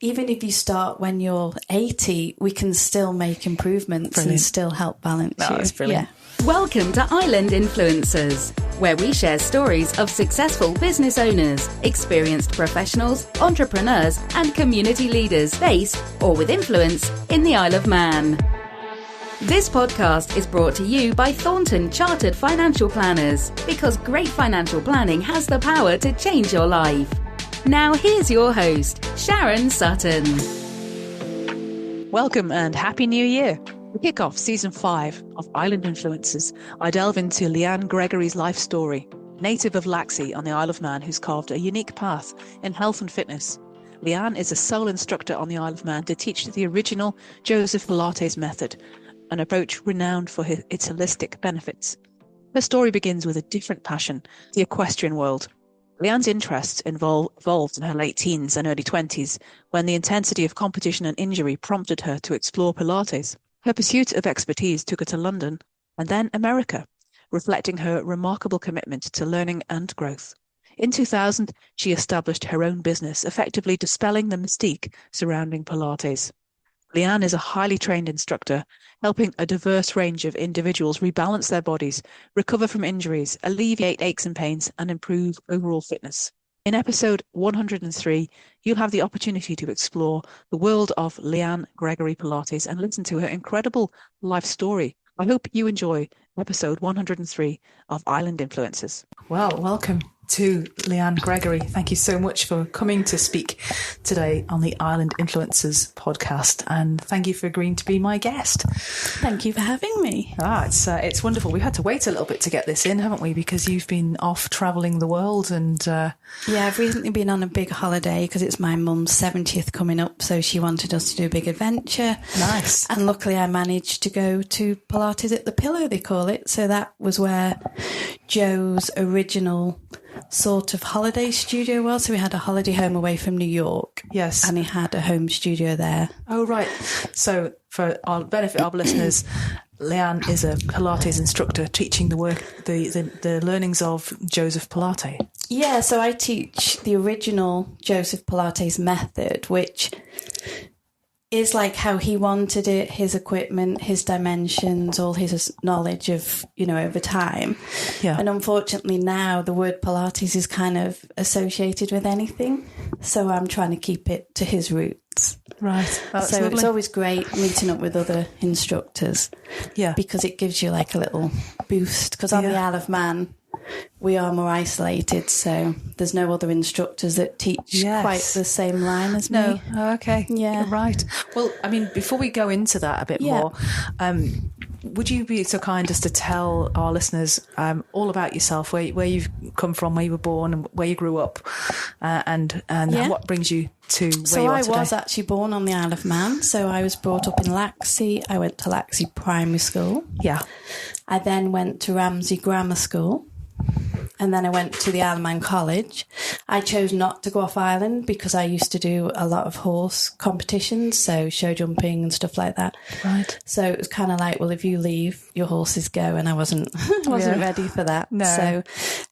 even if you start when you're 80, we can still make improvements and still help balance you. That's brilliant. Yeah. Welcome to Island Influencers, where we share stories of successful business owners, experienced professionals, entrepreneurs, and community leaders based or with influence in the Isle of Man. This podcast is brought to you by Thornton Chartered Financial Planners, because great financial planning has the power to change your life. Now here's your host, Sharon Sutton. Welcome and Happy New Year. We kick off Season 5 of Island Influencers. I delve into Lianne Gregory's life story, native of Laxey on the Isle of Man, who's carved a unique path in health and fitness. Lianne is a sole instructor on the Isle of Man to teach the original Joseph Pilates method, an approach renowned for its holistic benefits. Her story begins with a different passion, the equestrian world. Lianne's interests evolved in her late teens and early 20s, when the intensity of competition and injury prompted her to explore Pilates. Her pursuit of expertise took her to London and then America, reflecting her remarkable commitment to learning and growth. In 2000, she established her own business, effectively dispelling the mystique surrounding Pilates. Lianne is a highly trained instructor, helping a diverse range of individuals rebalance their bodies, recover from injuries, alleviate aches and pains, and improve overall fitness. In episode 103, you'll have the opportunity to explore the world of Lianne Gregory Pilates and listen to her incredible life story. I hope you enjoy episode 103 of Island Influencers. Well, welcome to Lianne Gregory. Thank you so much for coming to speak today on the Island Influencers podcast, and thank you for agreeing to be my guest. Thank you for having me. It's wonderful. We've had to wait a little bit to get this in, haven't we? Because you've been off travelling the world and... Yeah, I've recently been on a big holiday because it's my mum's 70th coming up, so she wanted us to do a big adventure. Nice. And luckily I managed to go to Pilates at the Pillow, they call it. So that was where Joe's original sort of holiday studio was. So we had a holiday home away from New York. Yes. And he had a home studio there. Oh, right. So for our benefit of listeners, Lianne is a Pilates instructor teaching the learnings of Joseph Pilates. Yeah, so I teach the original Joseph Pilates method, which is like how he wanted it, his equipment, his dimensions, all his knowledge of, over time. Yeah. And unfortunately now the word Pilates is kind of associated with anything. So I'm trying to keep it to his roots. Right. That's so lovely. It's always great meeting up with other instructors. Yeah. Because it gives you like a little boost. Because on the Isle of Man, we are more isolated, so there's no other instructors that teach quite the same line as me. Oh, okay. Yeah. Right. Well, I mean, before we go into that a bit more, would you be so kind as to tell our listeners all about yourself, where you've come from, where you were born, and where you grew up, and what brings you to where you are today? So I was actually born on the Isle of Man. So I was brought up in Laxey. I went to Laxey Primary School. Yeah. I then went to Ramsey Grammar School. And then I went to the Isle of Man College. I chose not to go off island because I used to do a lot of horse competitions, so show jumping and stuff like that. Right. So it was kind of like, well, if you leave, your horses go, and I wasn't ready for that. No. So,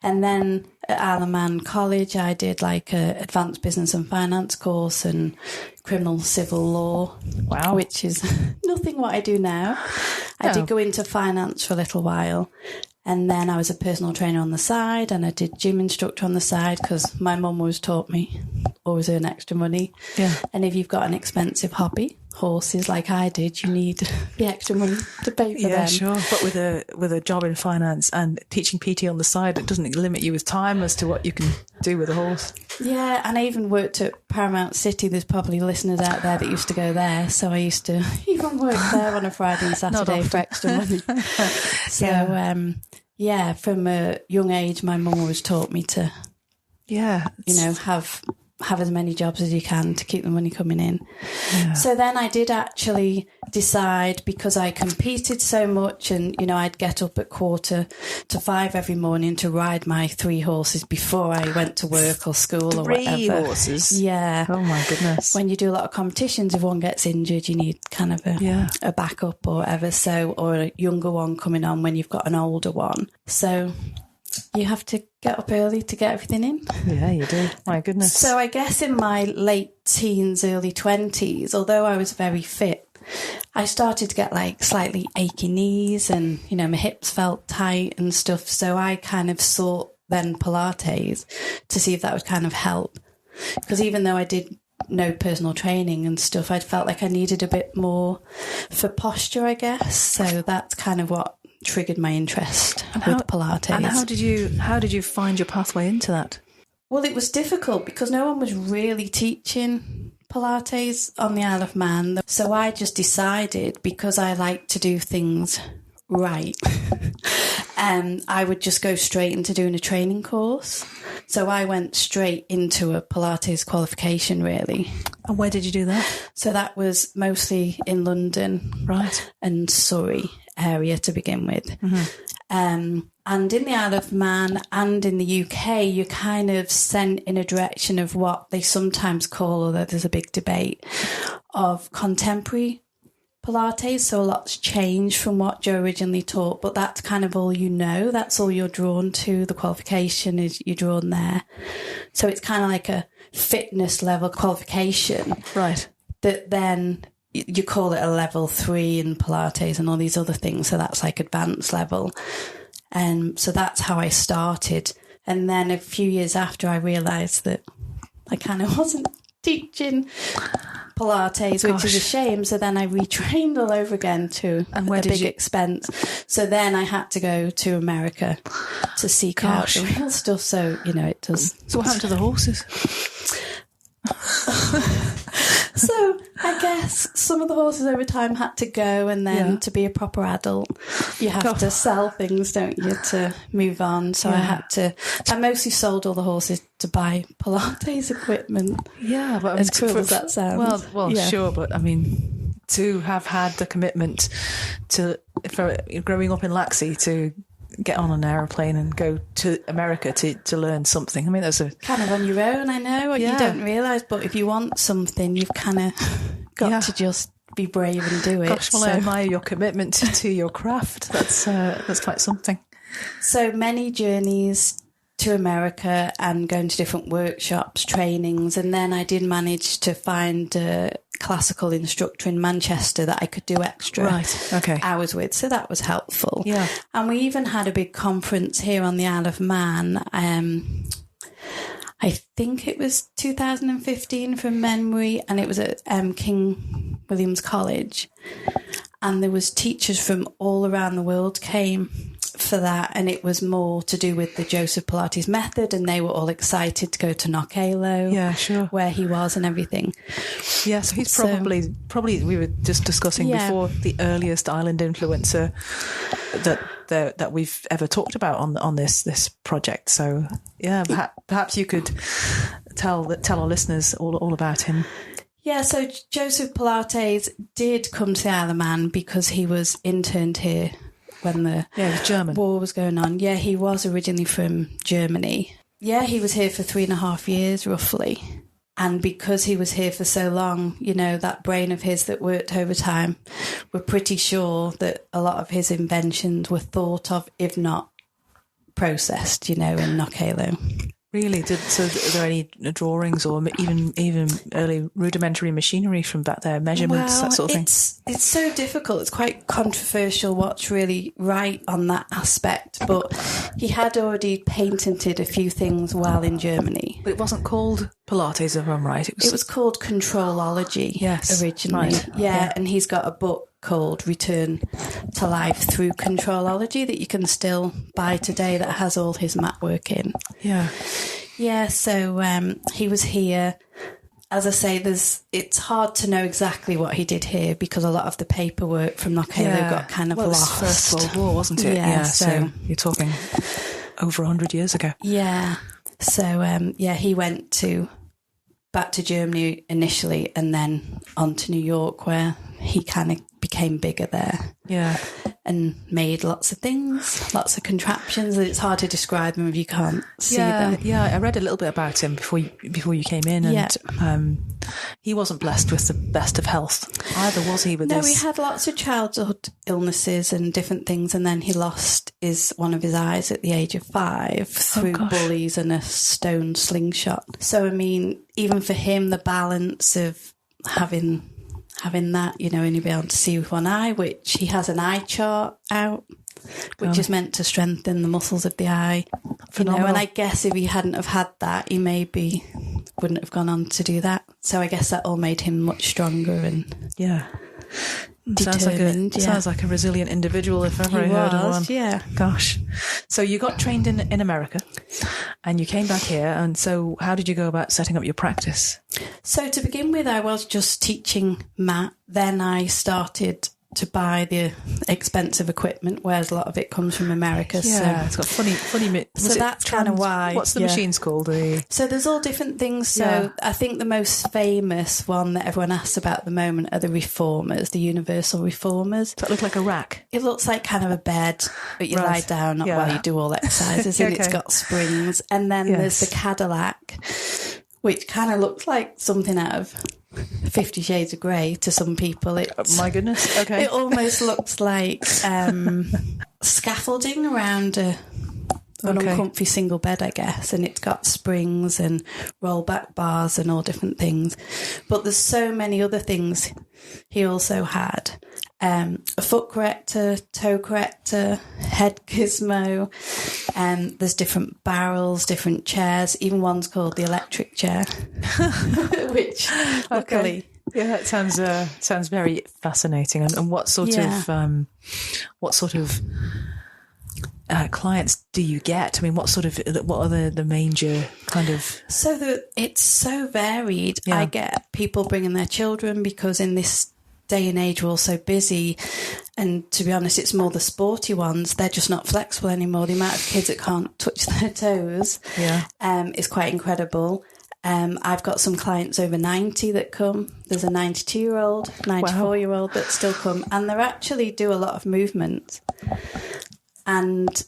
and then at Isle of Man College, I did like a advanced business and finance course and criminal civil law. Wow. Which is nothing what I do now. I did go into finance for a little while. And then I was a personal trainer on the side, and I did gym instructor on the side because my mum always taught me, always earn extra money. Yeah. And if you've got an expensive hobby, horses like I did, you need the extra money to pay for them. Yeah, sure. But with a job in finance and teaching PT on the side, it doesn't limit you with time as to what you can do with a horse. Yeah, and I even worked at Paramount City. There's probably listeners out there that used to go there. So I used to even work there on a Friday and Saturday for extra money. So, from a young age, my mum always taught me to, have as many jobs as you can to keep the money coming in. Yeah. So then I did actually decide, because I competed so much and, I'd get up at 4:45 every morning to ride my 3 horses before I went to work or school or whatever. 3 horses? Yeah. Oh my goodness. When you do a lot of competitions, if one gets injured, you need kind of a backup or whatever. So, or a younger one coming on when you've got an older one. So you have to get up early to get everything in. Yeah, you do. My goodness. So I guess in my late teens, early 20s, although I was very fit, I started to get like slightly achy knees and, you know, my hips felt tight and stuff. So I kind of sought then Pilates to see if that would kind of help. Because even though I did know personal training and stuff, I felt like I needed a bit more for posture, I guess. So that's kind of what triggered my interest with Pilates. And how did you find your pathway into that? Well, it was difficult because no one was really teaching Pilates on the Isle of Man. So I just decided, because I like to do things right, I would just go straight into doing a training course. So I went straight into a Pilates qualification, really. And where did you do that? So that was mostly in London, right, and Surrey area to begin with. Mm-hmm. And in the Isle of Man and in the UK, you're kind of sent in a direction of what they sometimes call, although there's a big debate, of contemporary Pilates. So a lot's changed from what Joe originally taught, but that's kind of all you know. That's all you're drawn to. The qualification is you're drawn there. So it's kind of like a fitness level qualification. Right. That then you call it a level 3 in Pilates and all these other things. So that's like advanced level. And so that's how I started. And then a few years after, I realised that I kind of wasn't teaching Pilates, which is a shame. So then I retrained all over again to a big expense. So then I had to go to America to seek out the real stuff. So, you know, it does. So what happened to the horses? So I guess some of the horses over time had to go, and then to be a proper adult, you have to sell things, don't you, to move on. So I mostly sold all the horses to buy Pilates equipment. Yeah, but as cruel as that sounds. Well, sure, but I mean, to have had the commitment for growing up in Laxey to get on an aeroplane and go to America to learn something. I mean, that's kind of on your own, I know. You don't realise, but if you want something, you've kind of got to just be brave and do it. Gosh, well, I admire your commitment to your craft. That's quite something. So many journeys to America and going to different workshops, trainings, and then I did manage to find a classical instructor in Manchester that I could do extra hours with, so that was helpful. Yeah, and we even had a big conference here on the Isle of Man. I think it was 2015 from memory, and it was at King William's College, and there was teachers from all around the world came for that, and it was more to do with the Joseph Pilates method, and they were all excited to go to Knockalo, where he was and everything. Yeah, so he's probably we were just discussing before, the earliest island influencer that we've ever talked about on this project. So yeah, perhaps you could tell our listeners all about him. Yeah, so Joseph Pilates did come to the Isle of Man because he was interned here when the war was going on. Yeah, he was originally from Germany. Yeah, he was here for 3.5 years, roughly. And because he was here for so long, you know, that brain of his that worked overtime, we're pretty sure that a lot of his inventions were thought of, if not processed, you know, in Knockalo. Really? So are there any drawings or even early rudimentary machinery from back there, measurements, that sort of thing? It's so difficult. It's quite controversial what's really right on that aspect. But he had already patented a few things while in Germany. But it wasn't called Pilates, if I'm right. It was called Controlology originally. Right. Yeah, and he's got a book called Return to Life Through Controlology that you can still buy today that has all his mat work in. Yeah, so he was here. As I say, it's hard to know exactly what he did here because a lot of the paperwork from Knockalo got kind of lost. It was First World War, wasn't it? Yeah, so you're talking over 100 years ago. Yeah. So, he went back to Germany initially and then on to New York, where he kind of became bigger there. Yeah. and made lots of things, lots of contraptions. It's hard to describe them if you can't see them. Yeah, I read a little bit about him before you came in, and he wasn't blessed with the best of health either, was he? No, he had lots of childhood illnesses and different things, and then he lost one of his eyes at the age of 5 through bullies and a stone slingshot. So, I mean, even for him, the balance of having that, you know, and you'll be able to see with one eye, which he has an eye chart out, which is meant to strengthen the muscles of the eye. Phenomenal. You know, and I guess if he hadn't have had that, he maybe wouldn't have gone on to do that. So I guess that all made him much stronger and determined. Sounds like a resilient individual if ever I heard of one. Yeah. Gosh. So you got trained in America and you came back here, and so how did you go about setting up your practice? So to begin with, I was just teaching mat. Then I started to buy the expensive equipment, whereas a lot of it comes from America. Yeah, so it's got funny. So that's kind of why. What's the machines called? So there's all different things. So I think the most famous one that everyone asks about at the moment are the reformers, the universal reformers. Does that look like a rack? It looks like kind of a bed, but you lie down while you do all exercises, and it's got springs. And then there's the Cadillac, which kind of looks like something out of 50 Shades of Grey to some people. My goodness. Okay. It almost looks like scaffolding around an uncomfy single bed, I guess, and it's got springs and rollback bars and all different things. But there's so many other things he also had. A foot corrector, toe corrector, head gizmo, there's different barrels, different chairs, even one's called the electric chair, which luckily... Yeah, that sounds very fascinating. And what sort of clients do you get? I mean, what are the major kind of... So it's so varied. I get people bringing their children because in this day and age we're all so busy, and to be honest, it's more the sporty ones. They're just not flexible anymore. The amount of kids that can't touch their toes is quite incredible. I've got some clients over 90 that come. There's a 92-year-old, 94-year-old that still come, and they actually do a lot of movement. And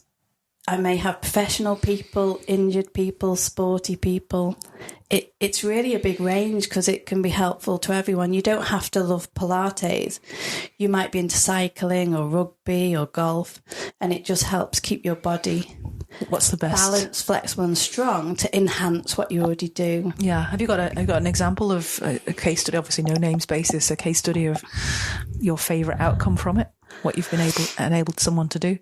I may have professional people, injured people, sporty people. It's really a big range because it can be helpful to everyone. You don't have to love Pilates. You might be into cycling or rugby or golf, and it just helps keep your body What's the best? Balanced, flexible and strong to enhance what you already do. Yeah. Have you got an example of a case study, obviously no names basis, a case study of your favourite outcome from it? What you've been enabled someone to do?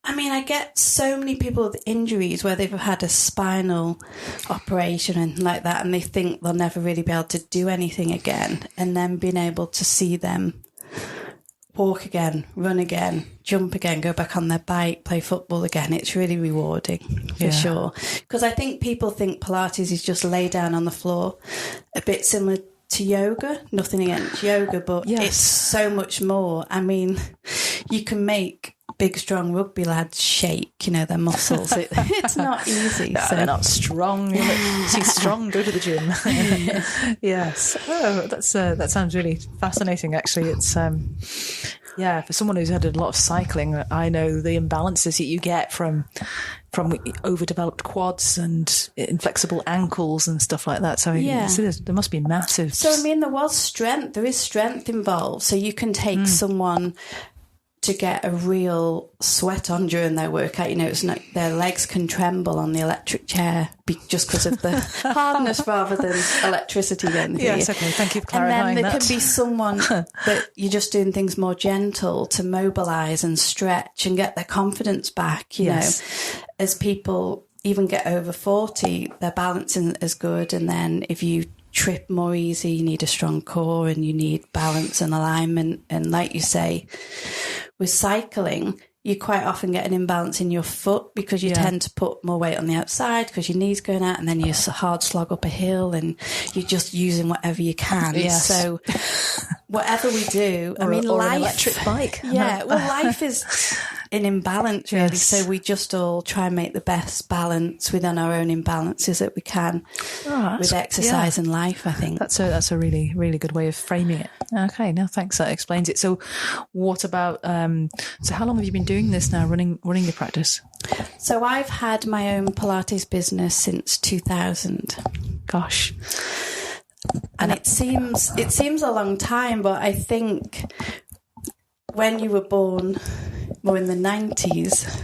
I mean, I get so many people with injuries where they've had a spinal operation and like that, and they think they'll never really be able to do anything again, and then being able to see them walk again, run again, jump again, go back on their bike, play football again. It's really rewarding, for sure. Because I think people think Pilates is just lay down on the floor, a bit similar to yoga. Nothing against yoga, but it's so much more. I mean, you can make big, strong rugby lads shake, their muscles. It's not easy. No, so. They're not strong. She's strong, go to the gym. Yes. Oh, that sounds really fascinating, actually. It's, for someone who's had a lot of cycling, I know the imbalances that you get from overdeveloped quads and inflexible ankles and stuff like that. So there must be massive. So, I mean, there is strength involved. So you can take someone to get a real sweat on during their workout. It's not, their legs can tremble on the electric chair just because of the hardness rather than electricity. Yes, okay, thank you for clarifying that. And then there can be someone that you're just doing things more gentle to mobilise and stretch and get their confidence back, as people even get over 40, their balance isn't as good. And then if you trip more easy, you need a strong core and you need balance and alignment. And like you say, with cycling, you quite often get an imbalance in your foot because you tend to put more weight on the outside because your knee's going out, and then you hard slog up a hill and you're just using whatever you can. Yes. So whatever we do, life, an electric bike. Yeah, well, life is an imbalance, really. Yes. So we just all try and make the best balance within our own imbalances that we can with exercise and life, I think. That's a really, really good way of framing it. Okay, no, thanks. That explains it. So what about, so how long have you been doing this now, running the practice? So I've had my own Pilates business since 2000. Gosh. And it seems a long time, but I think when you were born more in the 90s,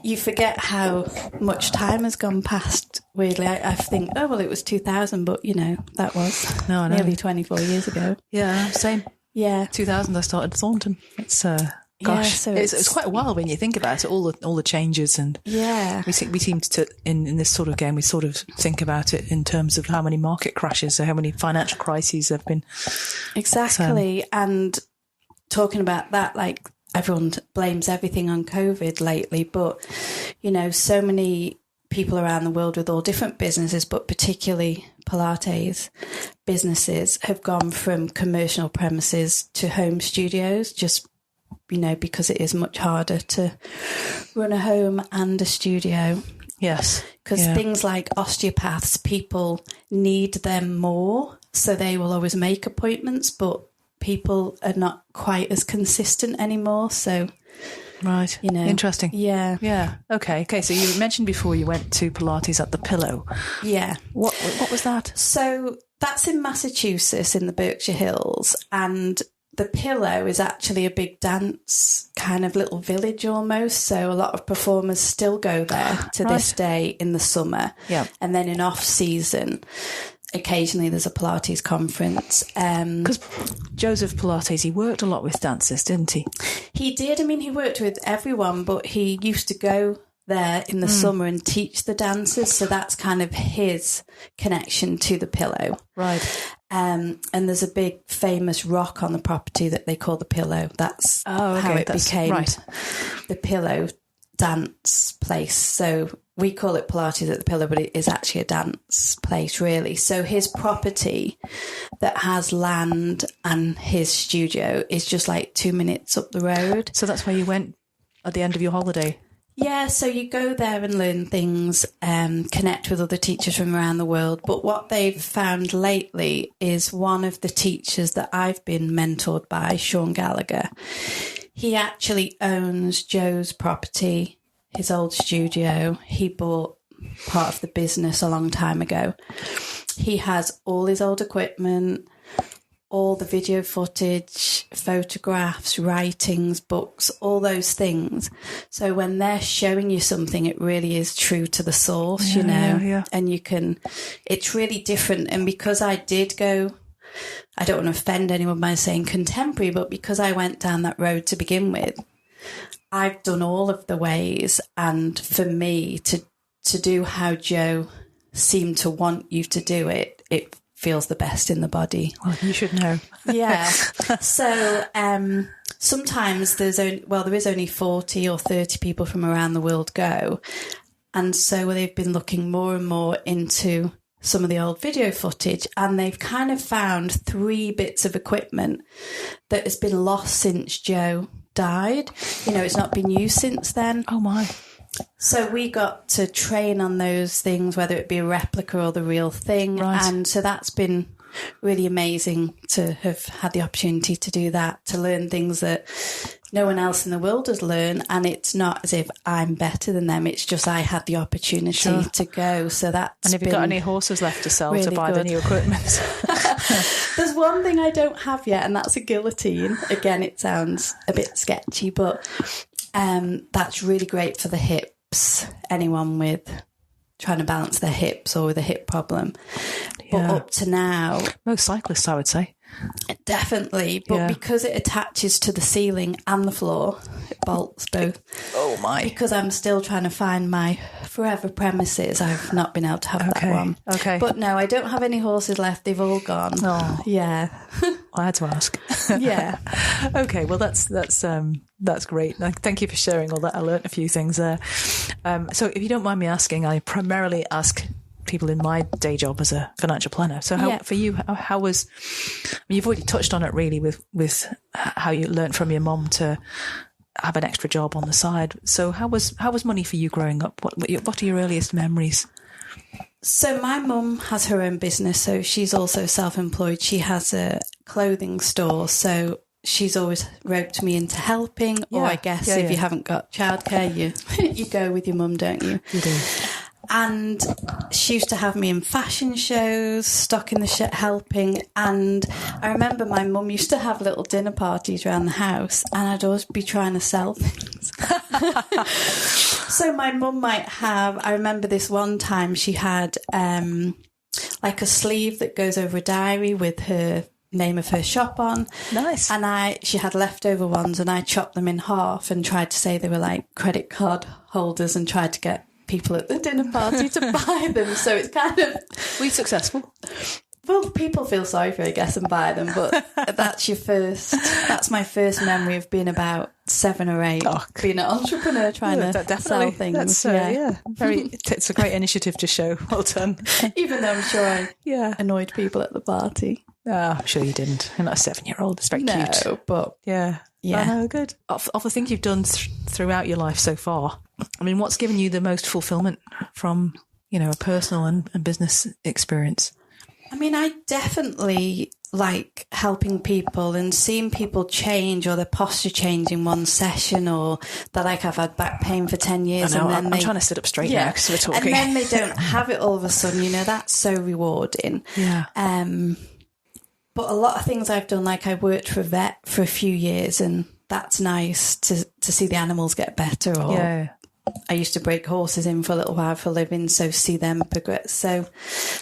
you forget how much time has gone past, weirdly. I think, oh, well, it was 2000, but, that was nearly 24 years ago. Yeah, same. Yeah. 2000, I started Thornton. It's, gosh, so it's quite a while when you think about it, all the changes. And we seem to, in this sort of game, we sort of think about it in terms of how many market crashes, so how many financial crises there have been. Exactly. And talking about that, like, everyone blames everything on COVID lately, but, so many people around the world with all different businesses, but particularly Pilates businesses, have gone from commercial premises to home studios, just, because it is much harder to run a home and a studio. Yes. Because things like osteopaths, people need them more, so they will always make appointments, but people are not quite as consistent anymore. So, right. Interesting. Yeah. Okay. So you mentioned before you went to Pilates at the Pillow. Yeah. What was that? So that's in Massachusetts in the Berkshire Hills, and the Pillow is actually a big dance kind of little village almost. So a lot of performers still go there to this day in the summer. Yeah. And then in off season, occasionally there's a Pilates conference. Because Joseph Pilates, he worked a lot with dancers, didn't he? He did. I mean, he worked with everyone, but he used to go there in the summer and teach the dancers. So that's kind of his connection to the Pillow. Right. And there's a big famous rock on the property that they call the Pillow. That's how it became the Pillow dance place. So we call it Pilates at the Pillow, but it is actually a dance place, really. So his property that has land and his studio is just like 2 minutes up the road. So that's where you went at the end of your holiday? Yeah, so you go there and learn things, connect with other teachers from around the world. But what they've found lately is one of the teachers that I've been mentored by, Sean Gallagher. He actually owns Joe's property, his old studio. He bought part of the business a long time ago. He has all his old equipment, all the video footage, photographs, writings, books, all those things. So when they're showing you something, it really is true to the source, and it's really different. And because I did go, I don't want to offend anyone by saying contemporary, but because I went down that road to begin with, I've done all of the ways. And for me to do how Joe seemed to want you to do it, it feels the best in the body. Well, you should know. Yeah. So sometimes there is only 40 or 30 people from around the world go. And so they've been looking more and more into some of the old video footage, and they've kind of found 3 bits of equipment that has been lost since Joe died. It's not been used since then. Oh, my. So we got to train on those things, whether it be a replica or the real thing. Right. And so that's been really amazing to have had the opportunity to do that, to learn things that no one else in the world has learned. And it's not as if I'm better than them. It's just I had the opportunity to go. So that's And have you got any horses left to sell really to buy the new equipment? There's one thing I don't have yet, and that's a guillotine. Again, it sounds a bit sketchy, but that's really great for the hips. Anyone with trying to balance their hips or with a hip problem. But up to now, most cyclists, I would say. Definitely. But because it attaches to the ceiling and the floor, it bolts both. Oh, my. Because I'm still trying to find my forever premises, I've not been able to have that one. Okay. But no, I don't have any horses left. They've all gone. Oh. Yeah. I had to ask. Yeah. Okay. Well, that's great. Thank you for sharing all that. I learnt a few things there. So if you don't mind me asking, I primarily ask people in my day job as a financial planner. So for you, how was, you've already touched on it really with how you learnt from your mom to have an extra job on the side. So how was money for you growing up? What are your earliest memories? So my mum has her own business, so she's also self-employed. She has a clothing store, so she's always roped me into helping. Or I guess if you haven't got childcare, you go with your mum, don't you? You do. And she used to have me in fashion shows, stocking the shit, helping. And I remember my mum used to have little dinner parties around the house, and I'd always be trying to sell things. So my mum might have, I remember this one time she had like a sleeve that goes over a diary with her name of her shop on. Nice. And she had leftover ones, and I chopped them in half and tried to say they were like credit card holders and tried to get people at the dinner party to buy them. So it's kind of... Were you successful? Well, people feel sorry for you, I guess, and buy them, but that's my first memory of being about 7 or 8, being an entrepreneur trying to sell things. It's a great initiative to show. Well done. Even though I'm sure I annoyed people at the party. I'm sure you didn't. You're not a 7-year-old. It's very cute. No, but... Yeah. I know, good. Of the things you've done throughout your life so far, I mean, what's given you the most fulfillment from, a personal and business experience? I mean, I definitely like helping people and seeing people change, or their posture change in one session, or they're like, I've had back pain for 10 years. I know, and then I'm trying to sit up straight now because we're talking. And then they don't have it all of a sudden, that's so rewarding. Yeah. But a lot of things I've done, like I worked for a vet for a few years, and that's nice to see the animals get better. Or I used to break horses in for a little while for a living, so see them progress. So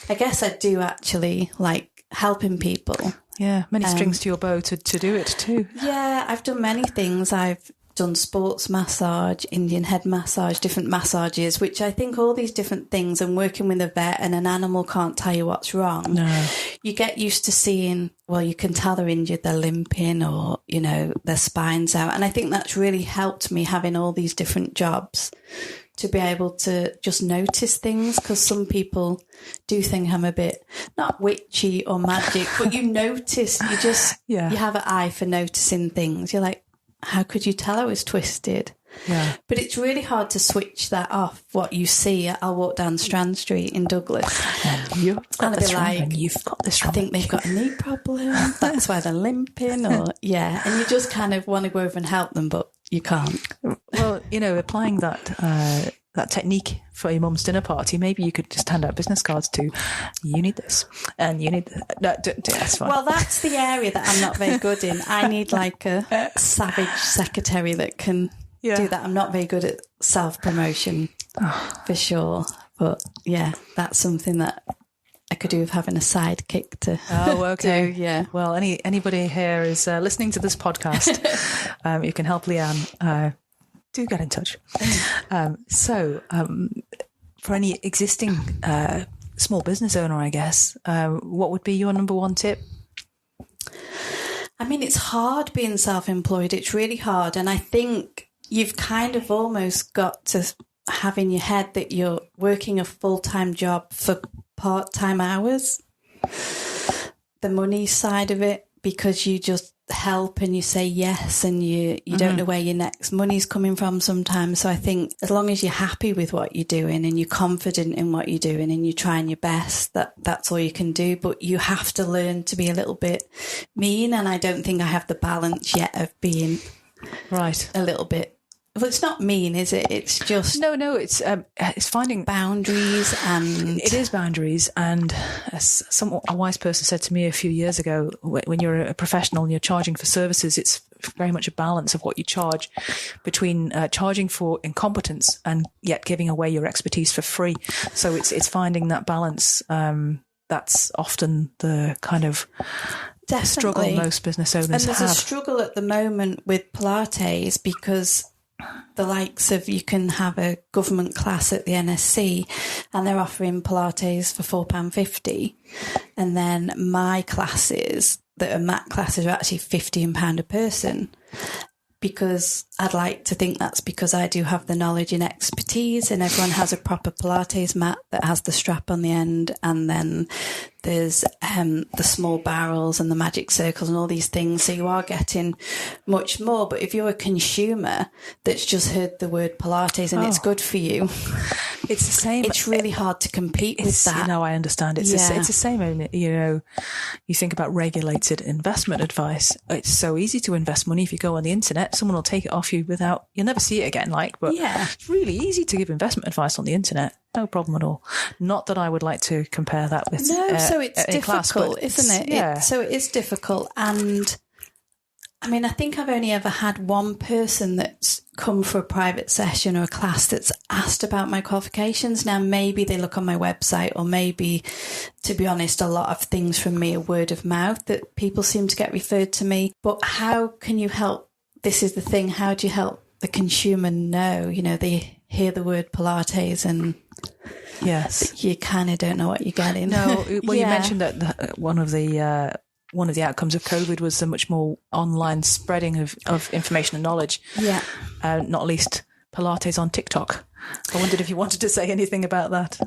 I guess I do actually like helping people. Yeah, many strings to your bow to do it too. Yeah, I've done many things. I've done sports massage, Indian head massage, different massages, which I think all these different things, and working with a vet and an animal can't tell you what's wrong. No. You get used to seeing, well, you can tell they're injured, they're limping, or, their spine's out. And I think that's really helped me, having all these different jobs, to be able to just notice things, because some people do think I'm a bit, not witchy or magic, but you notice, you have an eye for noticing things. You're like, how could you tell I was twisted? Yeah. But it's really hard to switch that off, what you see. I'll walk down Strand Street in Douglas and you've got this wrong. I think they've got a knee problem. That's why they're limping. Or and you just kind of want to go over and help them, but you can't. Well, applying that technique for your mum's dinner party, maybe you could just hand out business cards to, you need this and you need that. No, that's fine. Well, that's the area that I'm not very good in. I need like a savage secretary that can do that. I'm not very good at self-promotion for sure. But that's something that I could do with having a sidekick to okay. do. Yeah. Well, anybody here is listening to this podcast, you can help Lianne. Do get in touch. So for any existing small business owner, I guess, what would be your number one tip? I mean, it's hard being self-employed. It's really hard. And I think you've kind of almost got to have in your head that you're working a full-time job for part-time hours. The money side of it, because you just help and you say yes, and you don't know where your next money's coming from sometimes. So I think as long as you're happy with what you're doing and you're confident in what you're doing and you're trying your best, that's all you can do. But you have to learn to be a little bit mean, and I don't think I have the balance yet of being a little bit. Well, it's not mean, is it? It's just no. It's finding boundaries, and it is boundaries. And as a wise person said to me a few years ago, when you're a professional and you're charging for services, it's very much a balance of what you charge between charging for incompetence and yet giving away your expertise for free. So it's finding that balance. That's often the kind of struggle most business owners have. And there's a struggle at the moment with Pilates, because the likes of, you can have a government class at the NSC and they're offering Pilates for £4.50, and then my classes that are mat classes are actually £15 a person, because I'd like to think that's because I do have the knowledge and expertise, and everyone has a proper Pilates mat that has the strap on the end, and then there's the small barrels and the magic circles and all these things. So you are getting much more. But if you're a consumer that's just heard the word Pilates and it's good for you, it's the same. It's really hard to compete with that. I understand. It's the same. You think about regulated investment advice. It's so easy to invest money if you go on the internet. Someone will take it off you you'll never see it again. But it's really easy to give investment advice on the internet. No problem at all. Not that I would like to compare that with so it's difficult, isn't it? Yeah. So it is difficult. And I mean, I think I've only ever had one person that's come for a private session or a class that's asked about my qualifications. Now, maybe they look on my website, or maybe, to be honest, a lot of things from me are word of mouth that people seem to get referred to me. But how can you help? This is the thing. How do you help the consumer know? They hear the word Pilates and yes, you kind of don't know what you're getting. No, well, you mentioned that one of the outcomes of COVID was the much more online spreading of information and knowledge. Yeah. Not least Pilates on TikTok. I wondered if you wanted to say anything about that.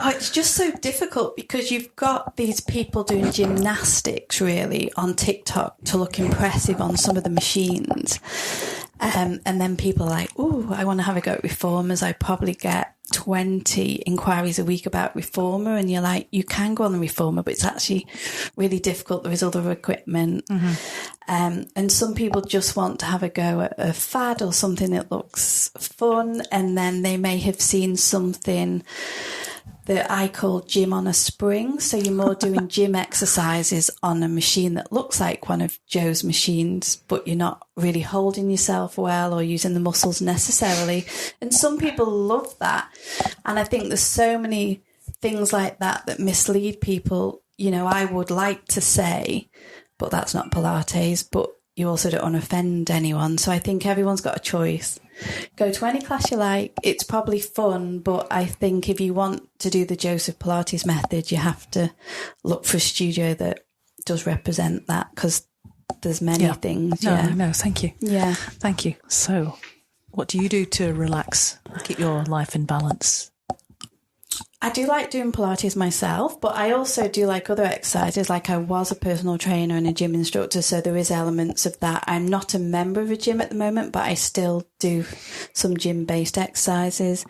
Oh, it's just so difficult because you've got these people doing gymnastics really on TikTok to look impressive on some of the machines. And then people are like, oh, I want to have a go at reformers. I probably get 20 inquiries a week about reformer. And you're like, you can go on the reformer, but it's actually really difficult. There is other equipment. Mm-hmm. And some people just want to have a go at a fad or something that looks fun. And then they may have seen something that I call gym on a spring. So you're more doing gym exercises on a machine that looks like one of Joe's machines, but you're not really holding yourself well or using the muscles necessarily. And some people love that. And I think there's so many things like that mislead people. I would like to say, but that's not Pilates, but you also don't want to offend anyone. So I think everyone's got a choice. Go to any class you like. It's probably fun, but I think if you want to do the Joseph Pilates method, you have to look for a studio that does represent that, because there's many things. No, thank you. Yeah. Thank you. So what do you do to relax, keep your life in balance? I do like doing Pilates myself, but I also do like other exercises. Like I was a personal trainer and a gym instructor, so there is elements of that. I'm not a member of a gym at the moment, but I still do some gym-based exercises.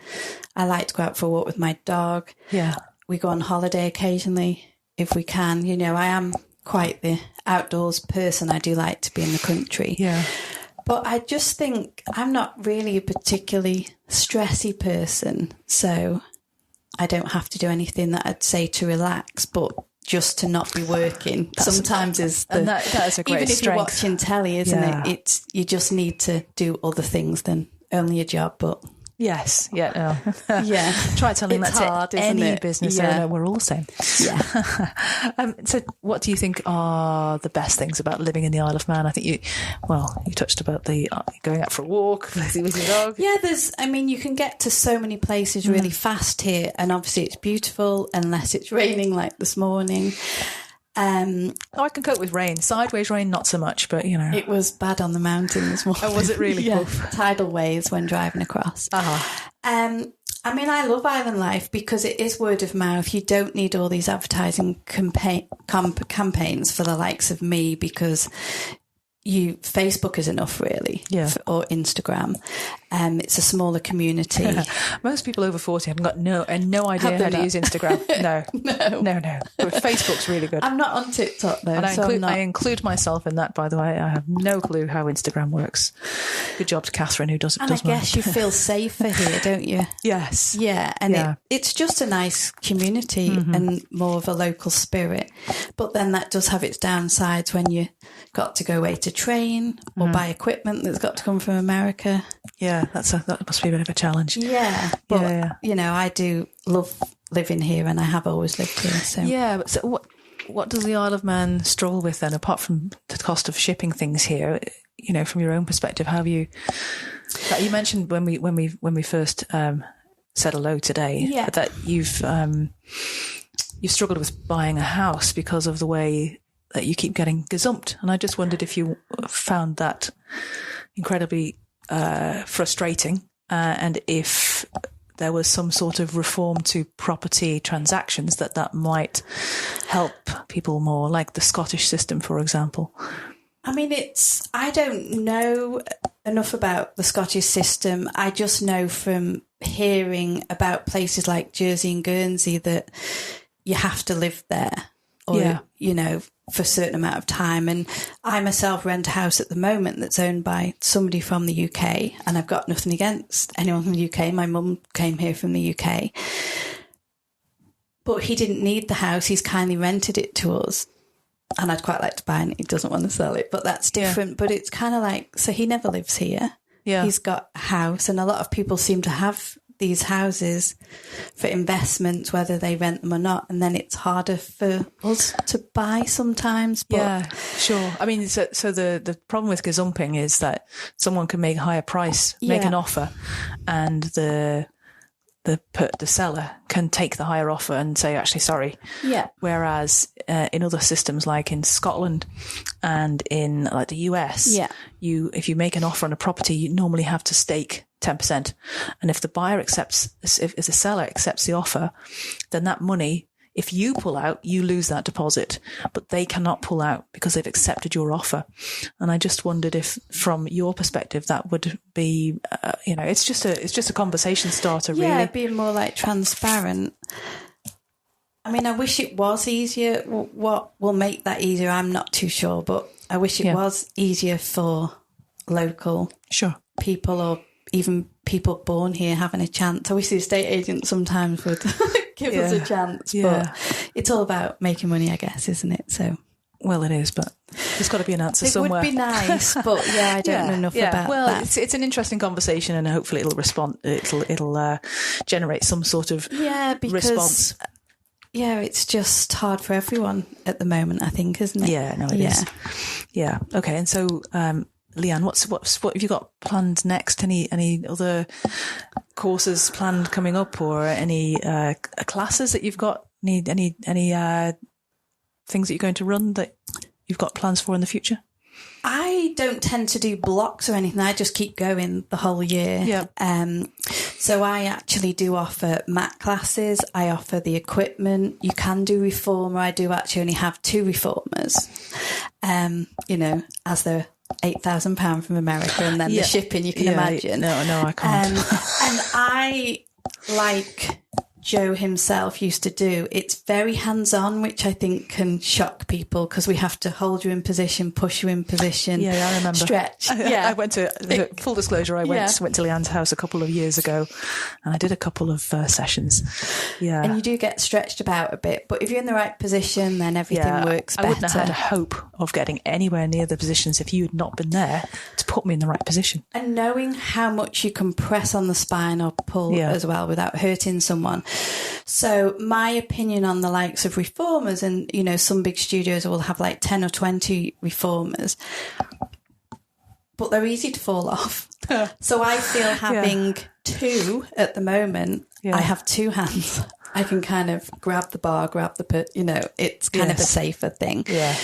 I like to go out for a walk with my dog. Yeah. We go on holiday occasionally if we can. I am quite the outdoors person. I do like to be in the country. Yeah. But I just think I'm not really a particularly stressy person, so I don't have to do anything that I'd say to relax, but just to not be working sometimes is the... And that is a great even if strength. You're watching telly, isn't it? It's you just need to do other things than only a job, but... Yes, yeah, no. Yeah. Try telling It's that hard, to isn't any it? business Yeah. owner. We're all the same. Yeah. So what do you think are the best things about living in the Isle of Man? I think you touched about the going out for a walk with your dog. Yeah, you can get to so many places really fast here, and obviously it's beautiful unless it's raining like this morning. I can cope with rain. Sideways rain, not so much, but It was bad on the mountain this morning. Oh, was it really? Yeah, tidal waves when driving across. I love island life because it is word of mouth. You don't need all these advertising campaigns for the likes of me, because Facebook is enough, really, or Instagram. It's a smaller community. Most people over 40 haven't got no idea how to use Instagram. No. But Facebook's really good. I'm not on TikTok though, and I include myself in that. By the way, I have no clue how Instagram works. Good job to Catherine, who does. And I guess you feel safer here, don't you? Yes. Yeah, and it's just a nice community and more of a local spirit. But then that does have its downsides when you got to go away to train or buy equipment that's got to come from America. Yeah, that must be a bit of a challenge. Yeah, but I do love living here, and I have always lived here. So but so what does the Isle of Man struggle with then, apart from the cost of shipping things here? From your own perspective, how have you? You mentioned when we first said hello today that you've struggled with buying a house because of the way that you keep getting gazumped, and I just wondered if you found that incredibly frustrating, and if there was some sort of reform to property transactions that might help people more, like the Scottish system, for example? I mean, I don't know enough about the Scottish system. I just know from hearing about places like Jersey and Guernsey that you have to live there or, for a certain amount of time. And I myself rent a house at the moment that's owned by somebody from the UK, and I've got nothing against anyone from the UK. My mum came here from the UK. But he didn't need the house. He's kindly rented it to us. And I'd quite like to buy it. He doesn't want to sell it, but that's different. Yeah. But it's kind of like, so he never lives here. Yeah. He's got a house, and a lot of people seem to have these houses for investments, whether they rent them or not. And then it's harder for us to buy sometimes. But yeah, sure. I mean, so the problem with gazumping is that someone can make a higher price, make an offer, and the seller can take the higher offer and say, actually, sorry. Yeah. Whereas in other systems, like in Scotland and in like the US, if you make an offer on a property, you normally have to stake 10%. And if the buyer accepts, if the seller accepts the offer, then that money, if you pull out, you lose that deposit, but they cannot pull out because they've accepted your offer. And I just wondered if, from your perspective, that would be, it's just a conversation starter, really. Yeah, being more like transparent. I mean, I wish it was easier. What will make that easier, I'm not too sure, but I wish it was easier for local people, or even people born here having a chance. I wish the estate agent sometimes would give us a chance, but it's all about making money, I guess, isn't it? So, well, it is, but there's got to be an answer somewhere. It would be nice, but I don't know enough about that. Well, it's an interesting conversation, and hopefully it'll generate some sort of response. Yeah, it's just hard for everyone at the moment, I think, isn't it? Yeah, no, it is. Yeah. Okay, and so. Lianne, what have you got planned next? Any other courses planned coming up, or any classes that you've got? Any things that you're going to run that you've got plans for in the future? I don't tend to do blocks or anything. I just keep going the whole year. Yeah. So I actually do offer mat classes. I offer the equipment. You can do reformer. I do actually only have 2 reformers. As they're £8,000 from America, and then the shipping, you can imagine. No, I can't. And I, like Joe himself used to do, it's very hands-on, which I think can shock people, because we have to hold you in position, push you in position. Yeah, I remember. Stretch. I went to, full disclosure, I went to Lianne's house a couple of years ago, and I did a couple of sessions. Yeah. And you do get stretched about a bit, but if you're in the right position, then everything works better. I wouldn't have had a hope of getting anywhere near the positions if you had not been there to put me in the right position. And knowing how much you can press on the spine or pull as well without hurting someone. So my opinion on the likes of reformers, and some big studios will have like 10 or 20 reformers, but they're easy to fall off. So I feel having 2 at the moment, I have 2 hands. I can kind of grab the bar, it's kind of a safer thing. Yeah.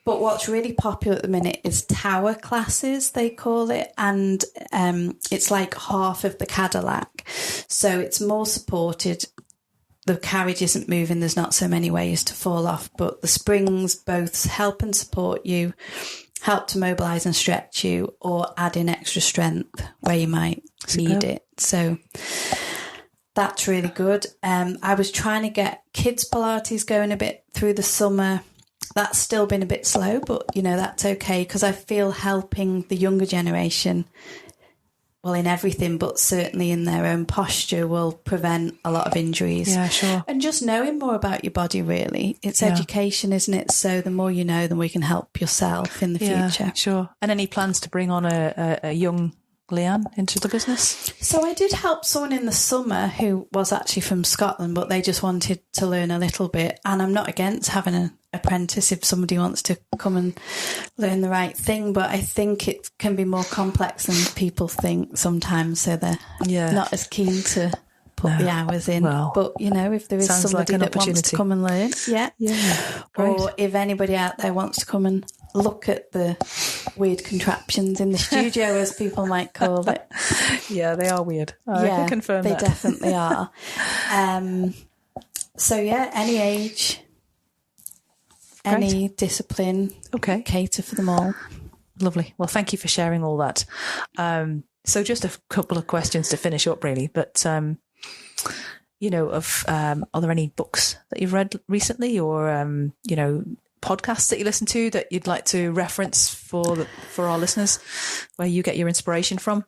But what's really popular at the minute is tower classes, they call it. And it's like half of the Cadillac. So it's more supported. The carriage isn't moving. There's not so many ways to fall off, but the springs both help and support you, help to mobilise and stretch you, or add in extra strength where you might need it. So that's really good. I was trying to get kids Pilates going a bit through the summer. That's still been a bit slow, but that's okay, because I feel helping the younger generation, well, in everything, but certainly in their own posture, will prevent a lot of injuries. Yeah, sure. And just knowing more about your body, really. It's education, isn't it? So the more you know, the more you can help yourself in the future. Sure. And any plans to bring on a young Lianne into the business? So I did help someone in the summer who was actually from Scotland, but they just wanted to learn a little bit. And I'm not against having an apprentice if somebody wants to come and learn the right thing, but I think it can be more complex than people think sometimes, so they're not as keen to put the hours in. Well, but if there is somebody that wants to come and learn, or if anybody out there wants to come and look at the weird contraptions in the studio, as people might call it. Yeah, they are weird. I can confirm they that. They definitely are. So yeah, any age, Great. any discipline, cater for them all. Lovely. Well, thank you for sharing all that. So just a couple of questions to finish up, really. But, are there any books that you've read recently, or, podcasts that you listen to that you'd like to reference for our listeners, where you get your inspiration from?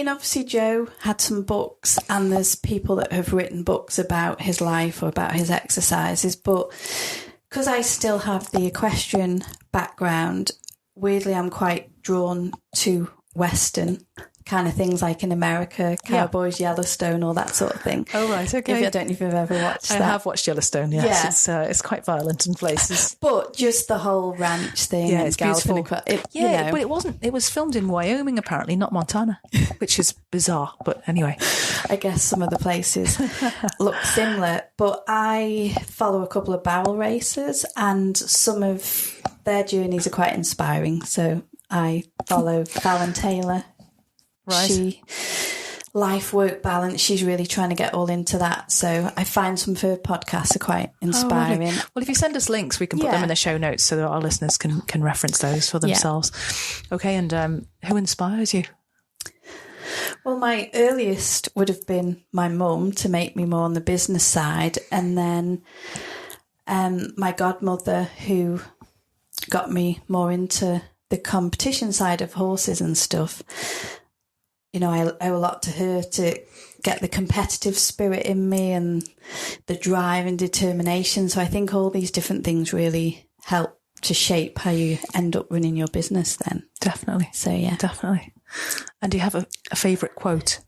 Obviously Joe had some books, and there's people that have written books about his life or about his exercises, but because I still have the equestrian background, weirdly I'm quite drawn to Western kind of things, like in America, Cowboys, Yellowstone, all that sort of thing. Oh, right, okay. I don't know if you've ever watched that. I have watched Yellowstone, yes. Yeah. It's quite violent in places. But just the whole ranch thing. Yeah, it's beautiful. But it wasn't. It was filmed in Wyoming, apparently, not Montana, which is bizarre. But anyway. I guess some of the places look similar. But I follow a couple of barrel racers, and some of their journeys are quite inspiring. So I follow Fallon Taylor. Right. Life-work balance, she's really trying to get all into that. So I find some of her podcasts are quite inspiring. Oh, well, if you send us links, we can put them in the show notes so that our listeners can reference those for themselves. Yeah. Okay, and who inspires you? Well, my earliest would have been my mum, to make me more on the business side. And then my godmother, who got me more into the competition side of horses and stuff. I owe a lot to her to get the competitive spirit in me and the drive and determination. So I think all these different things really help to shape how you end up running your business then. Definitely. So, yeah. Definitely. And do you have a favourite quote?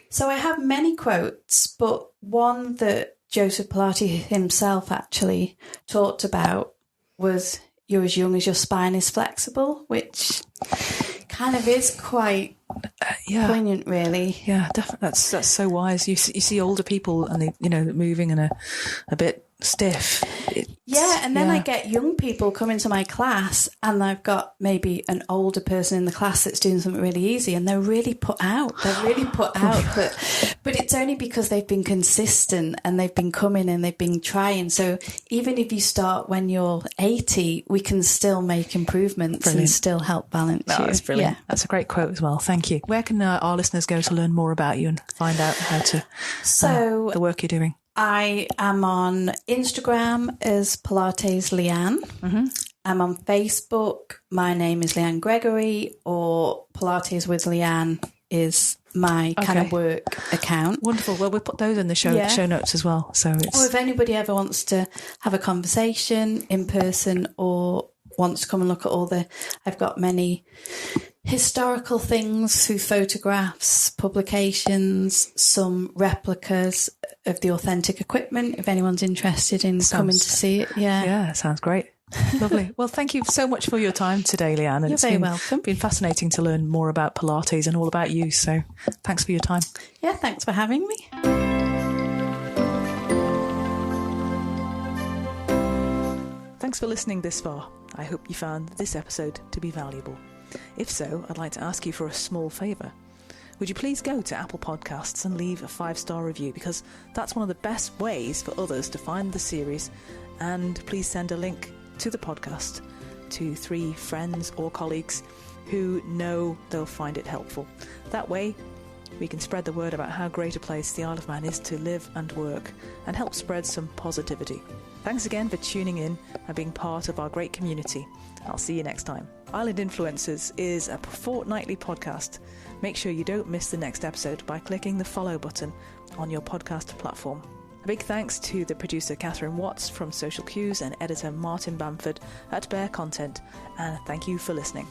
So I have many quotes, but one that Joseph Pilates himself actually talked about was, "You're as young as your spine is flexible," which kind of is quite poignant, really. Yeah, definitely. That's so wise. You see older people and they, moving and a bit stiff. And then I get young people come into my class, and I've got maybe an older person in the class that's doing something really easy, and they're really put out. But it's only because they've been consistent and they've been coming and they've been trying. So even if you start when you're 80, we can still make improvements and still help balance you. That's brilliant. Yeah. That's a great quote as well. Thank you. Where can our listeners go to learn more about you and find out how to the work you're doing? I am on Instagram as Pilates Lianne. Mm-hmm. I'm on Facebook. My name is Lianne Gregory, or Pilates with Lianne is my kind of work account. Wonderful. Well, we'll put those in the show notes as well. So or if anybody ever wants to have a conversation in person or wants to come and look at I've got many historical things through photographs, publications, some replicas of the authentic equipment, if anyone's interested in coming to see it. Yeah, sounds great. Lovely. Well, thank you so much for your time today, Lianne. You're very welcome. It's been fascinating to learn more about Pilates and all about you. So thanks for your time. Yeah, thanks for having me. Thanks for listening this far. I hope you found this episode to be valuable. If so, I'd like to ask you for a small favour. Would you please go to Apple Podcasts and leave a 5-star review, because that's one of the best ways for others to find the series, and please send a link to the podcast to 3 friends or colleagues who know they'll find it helpful. That way we can spread the word about how great a place the Isle of Man is to live and work, and help spread some positivity. Thanks again for tuning in and being part of our great community. I'll see you next time. Island Influencers is a fortnightly podcast. Make sure you don't miss the next episode by clicking the follow button on your podcast platform. A big thanks to the producer Catherine Watts from Social Cues and editor Martin Bamford at Bear Content, and thank you for listening.